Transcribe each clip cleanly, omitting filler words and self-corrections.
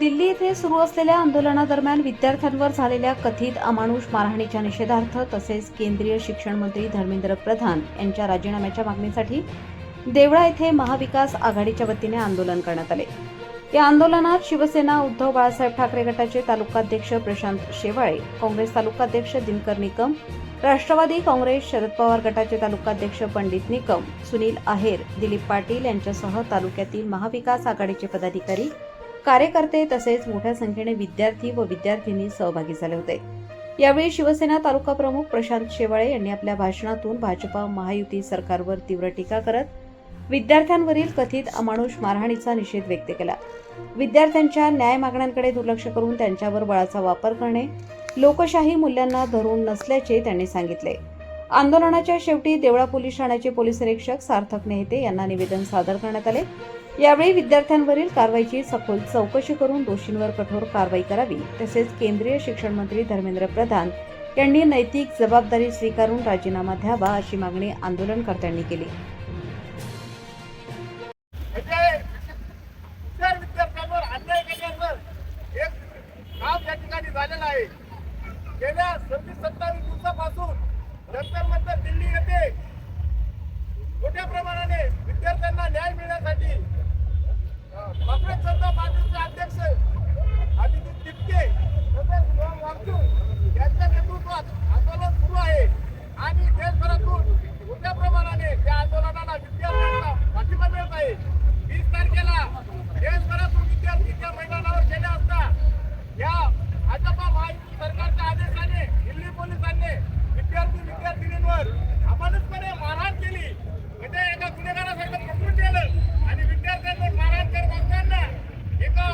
दिल्ली येथे सुरू असलेल्या आंदोलनादरम्यान विद्यार्थ्यांवर झालेल्या कथित अमानुष मारहाणीच्या निषेधार्थ तसेच केंद्रीय शिक्षण मंत्री धर्मेंद्र प्रधान यांच्या राजीनाम्याच्या मागणीसाठी देवळा येथे महाविकास आघाडीच्या वतीने आंदोलन करण्यात आले। या आंदोलनात शिवसेना उद्धव बाळासाहेब ठाकरे गटाचे तालुकाध्यक्ष प्रशांत शेवाळे, काँग्रेस तालुकाध्यक्ष दिनकर निकम, राष्ट्रवादी काँग्रेस शरद पवार गटाचे तालुकाध्यक्ष पंडित निकम, सुनील आहेर, दिलीप पाटील यांच्यासह तालुक्यातील महाविकास आघाडीचे पदाधिकारी, कार्यकर्ते तसेच मोठ्या संख्येने विद्यार्थी व विद्यार्थिनी सहभागी झाले होते। यावेळी शिवसेना तालुका प्रमुख प्रशांत शेवाळे यांनी आपल्या भाषणातून भाजपा महायुती सरकारवर तीव्र टीका करत विद्यार्थ्यांवरील कथित अमानुष मारहाणीचा निषेध व्यक्त केला। विद्यार्थ्यांच्या न्याय मागण्यांकडे दुर्लक्ष करून त्यांच्यावर बळाचा वापर करणे लोकशाही मूल्यांना धरून नसल्याचे त्यांनी सांगितले। आंदोलनाच्या शेवटी देवळा पोलीस ठाण्याचे पोलीस निरीक्षक सार्थक नेहते यांना निवेदन सादर करण्यात आले। यावेळी विद्यार्थ्यांवरील कारवाईची सखोल चौकशी करून दोषींवर कठोर कारवाई करावी तसेच केंद्रीय शिक्षण मंत्री धर्मेंद्र प्रधान यांनी नैतिक जबाबदारी स्वीकारून राजीनामा द्यावा अशी मागणी आंदोलनकर्त्यांनी केली। गेल्या 26-27 दिवसापासून नंतर दिल्ली येथे मोठ्या प्रमाणाने विद्यार्थ्यांना न्याय मिळण्यासाठी काँग्रेस जनता पार्टीचे अध्यक्ष अभिजित टिपके तसेच वागचू यांच्या नेतृत्वात आंदोलन सुरू आहे आणि देशभरातून मोठ्या प्रमाणाने त्या आंदोलनाला विद्यार्थ्यांना पाठिंबा मिळत आहे। 20 तारखेला देशभरातून विद्यार्थी त्या मैदानावर गेले असता या भाजपा महायुती सरकारच्या आदेशाने दिल्ली पोलिसांनी विद्यार्थिनींवर अमानुषपणे मारहाण केली। म्हणजे एका गुन्हेगारासारखं पकडून नेलं आणि विद्यार्थ्यांवर मारहाण करत असताना एका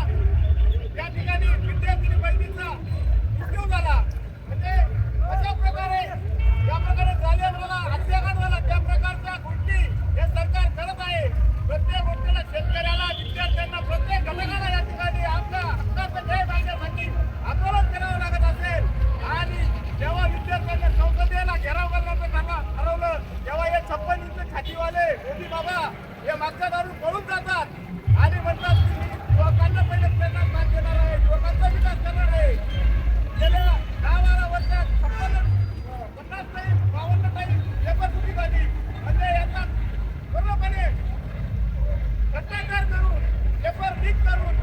त्या ठिकाणी विद्यार्थिनी बहिणीचा मृत्यू झाला। म्हणजे अशा प्रकारे ज्या प्रकारे झालेला हत्याकांड झाला त्या प्रकारच्या गोष्टी हे सरकार करत आहे। प्रत्येक गोष्टीला शेतकऱ्याला विद्यार्थ्यांना प्रत्येक घटकाला या ठिकाणी आपल्या हक्काचा न्याय मागण्यासाठी आंदोलन करावं लागत असेल आणि जेव्हा विद्यार्थ्यांनी संसदेला घेराव करण्याचं ठरवलं तेव्हा हे 56 इंच छातीवाले मोदी बाबा हे मागच्या दारून पळून जातात आणि म्हणतात की युवकांना पहिले प्रेरणा देणार आहे, युवकांचा विकास करणार आहे। गेल्या 10-12 वर्षात 50 टाईम 52 टाईम पेपर फुटी झाली। म्हणजे याचा पूर्णपणे भ्रष्टाचार करून पेपर लीक करून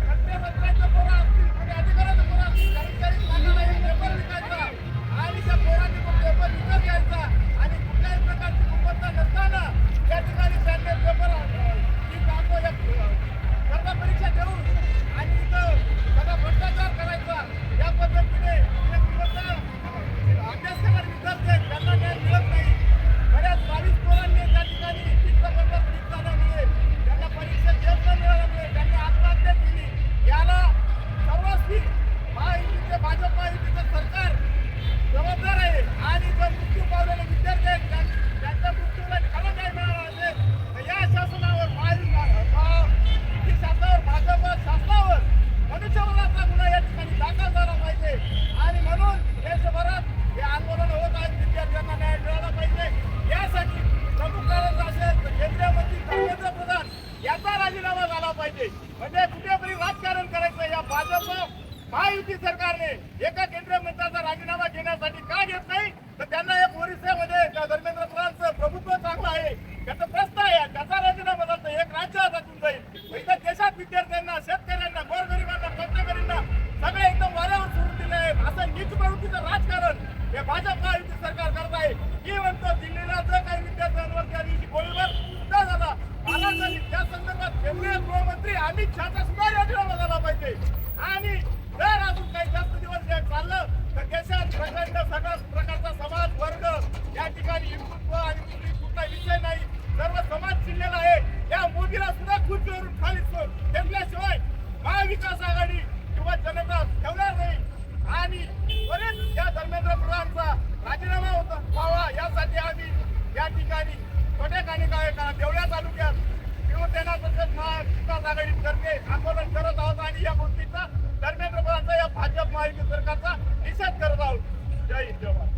मंत्र्यांच्या पोरा असतील आणि अधिकाऱ्यांच्या पोरा असतील 40 लाखाला एक पेपर विकायचा आणि त्या पोरांनी तो पेपर विकत घ्यायचा आणि कुठल्याही प्रकारची गुणवत्ता नसताना त्या ठिकाणी त्यांनी पेपर स्पर्धा परीक्षा देऊन आणि इथं सगळा भ्रष्टाचार करायचा। या पद्धतीने अभ्यास करणारे विद्यार्थी आहेत त्यांना न्याय मिळत नाही। बऱ्याच 22 पोरांनी त्या ठिकाणी नीटचा पेपर लीक झाल्यामुळे त्यांना परीक्षेत यश न मिळाल्यामुळे त्यांनी आत्महत्या केली। याला सर्वस्वी महायुतीचे भाजप युतीचं सरकार जबाबदार आहे आणि जर मृत्यू पावलेले विद्यार्थी आहेत त्यांच्या मृत्यूला खरा न्याय मिळाला असेल तर या शासनावर महायुती शासनावर भाजप शासनावर मनुष्यबळाचा गुन्हा या ठिकाणी दाखल झाला पाहिजे आणि म्हणून देशभरात हे आंदोलन होत आहे। विद्यार्थ्यांना न्याय मिळाला पाहिजे यासाठी प्रमुख कारण असेल तर केंद्रीय मंत्री धर्मेंद्र प्रधान याचा राजीनामा झाला पाहिजे। म्हणजे कुठेतरी राजकारण करायचं या भाजप महायुती सरकारने एका केंद्रीय मंत्र्याचा राजीनामा घेण्यासाठी का घेत नाही तर त्यांना एक ओरिसामध्ये धर्मेंद्र प्रधानचं प्रभुत्व चांगलं आहे, त्याचा प्रश्न आहे, त्याचा राजीनामा झाला एक राज्य हातातून जाईल। इथं देशात विद्यार्थ्यांना, शेतकऱ्यांना, गोरगरिबांना, कष्टकरींना सगळे एकदम वाऱ्यावर सोडून दिले आहे। असं नीच प्रवृत्तीचं राजकारण हे भाजप महायुती सरकार करत आहे। की म्हणतो दिल्लीला जर काही विद्यार्थ्यांवर त्या दिवशी गोळीबार सुद्धा झाला झाली त्या संदर्भात केंद्रीय गृहमंत्री अमित शहाचा सुद्धा राजीनामा झाला पाहिजे आणि जर अजून काही जास्त दिवस हे चाललं तर देशात प्रचंड सगळ्या प्रकारचा समाज वर्ग या ठिकाणी हिंदुत्व आणि कुठला विषय नाही, सर्व समाज शिरलेला आहे। या मोदीला सुद्धा खुर्चीवरून खाली ठेवल्याशिवाय महाविकास आघाडी किंवा जनता ठेवणार नाही आणि त्वरित या धर्मेंद्र प्रधानचा राजीनामा व्हावा यासाठी आम्ही या ठिकाणी छोट्या काय देवळा तालुक्यात शिवसेना तसेच महाविकास आघाडीतर्फे आंदोलन करत आहोत आणि या गोष्टीचा धर्मेंद्र प्रधानचा या भाजप महायुती सरकारचा निषेध करत आहोत। जय हिंद जय भारत।